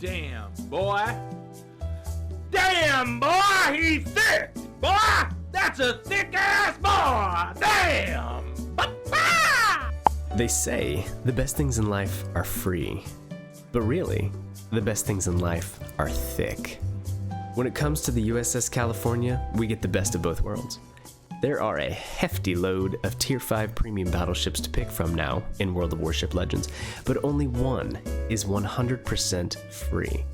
Damn, boy. Damn, boy, he's thick. Boy, that's a thick-ass boy. Damn. They say the best things in life are free, but really, the best things in life are thick. When it comes to the USS California, we get the best of both worlds. There are a hefty load of Tier 5 premium battleships to pick from now in World of Warships Legends, but only one is 100% free.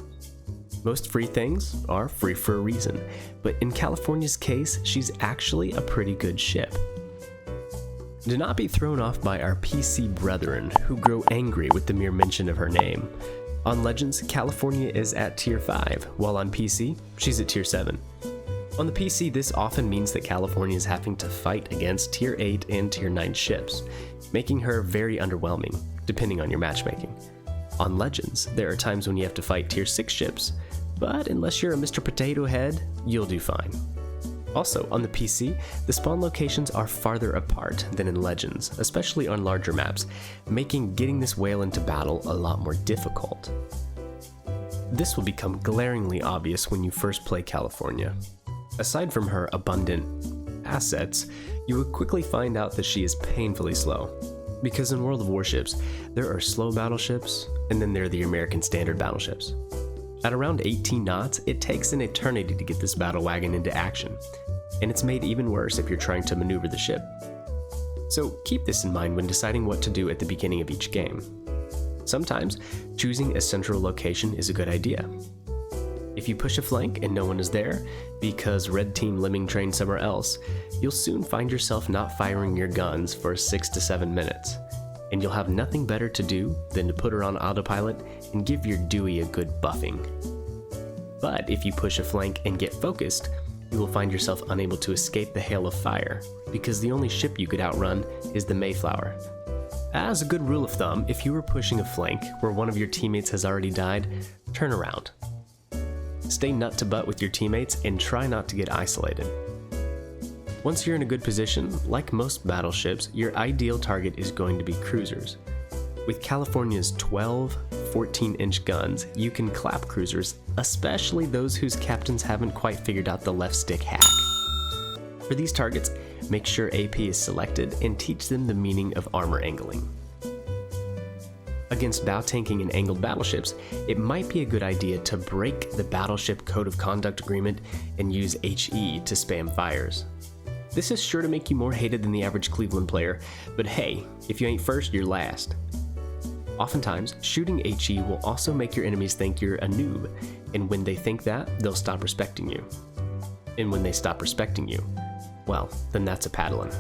Most free things are free for a reason, but in California's case, she's actually a pretty good ship. Do not be thrown off by our PC brethren who grow angry with the mere mention of her name. On Legends, California is at Tier 5, while on PC, she's at Tier 7. On the PC, this often means that California is having to fight against Tier 8 and Tier 9 ships, making her very underwhelming, depending on your matchmaking. On Legends, there are times when you have to fight Tier 6 ships, but unless you're a Mr. Potato Head, you'll do fine. Also, on the PC, the spawn locations are farther apart than in Legends, especially on larger maps, making getting this whale into battle a lot more difficult. This will become glaringly obvious when you first play California. Aside from her abundant assets, you will quickly find out that she is painfully slow. Because in World of Warships, there are slow battleships, and then there are the American standard battleships. At around 18 knots, it takes an eternity to get this battle wagon into action, and it's made even worse if you're trying to maneuver the ship. So keep this in mind when deciding what to do at the beginning of each game. Sometimes, choosing a central location is a good idea. If you push a flank and no one is there, because red team lemming trained somewhere else, you'll soon find yourself not firing your guns for 6 to 7 minutes, and you'll have nothing better to do than to put her on autopilot and give your Dewey a good buffing. But if you push a flank and get focused, you will find yourself unable to escape the hail of fire, because the only ship you could outrun is the Mayflower. As a good rule of thumb, if you are pushing a flank where one of your teammates has already died, turn around. Stay nut to butt with your teammates and try not to get isolated. Once you're in a good position, like most battleships, your ideal target is going to be cruisers. With California's 12 14-inch guns, you can clap cruisers, especially those whose captains haven't quite figured out the left stick hack. For these targets, make sure AP is selected and teach them the meaning of armor angling. Against bow tanking and angled battleships, it might be a good idea to break the Battleship Code of Conduct agreement and use HE to spam fires. This is sure to make you more hated than the average Cleveland player, but hey, if you ain't first, you're last. Oftentimes, shooting HE will also make your enemies think you're a noob, and when they think that, they'll stop respecting you. And when they stop respecting you, well, then that's a paddlin'.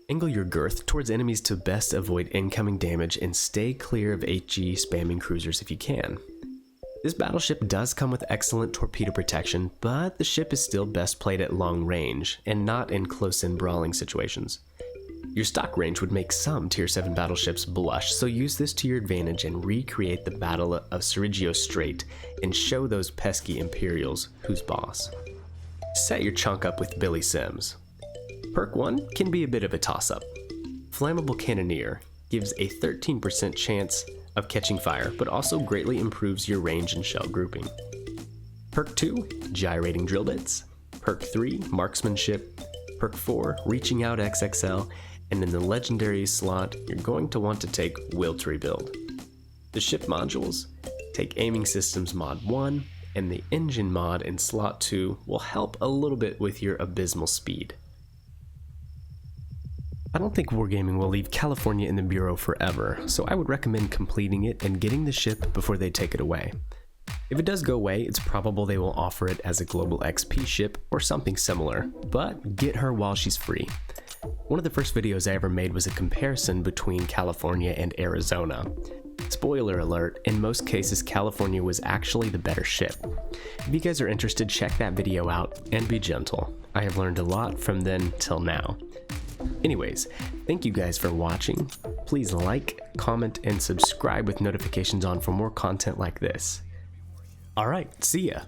Angle your girth towards enemies to best avoid incoming damage and stay clear of HE spamming cruisers if you can. This battleship does come with excellent torpedo protection, but the ship is still best played at long range and not in close-in brawling situations. Your stock range would make some Tier 7 battleships blush, so use this to your advantage and recreate the Battle of Cerigio Strait and show those pesky Imperials who's boss. Set your chunk up with Billy Sims. Perk 1 can be a bit of a toss-up. Flammable Cannonier gives a 13% chance of catching fire, but also greatly improves your range and shell grouping. Perk 2, Gyrating Drillbits. Perk 3, Marksmanship. Perk 4, Reaching Out XXL. And in the legendary slot, you're going to want to take Will to Rebuild. The ship modules, take Aiming Systems Mod 1, and the Engine mod in slot 2 will help a little bit with your abysmal speed. I don't think Wargaming will leave California in the Bureau forever, so I would recommend completing it and getting the ship before they take it away. If it does go away, it's probable they will offer it as a global XP ship or something similar, but get her while she's free. One of the first videos I ever made was a comparison between California and Arizona. Spoiler alert, in most cases California was actually the better ship. If you guys are interested, check that video out and be gentle. I have learned a lot from then till now. Anyways, thank you guys for watching. Please like, comment, and subscribe with notifications on for more content like this. Alright, see ya!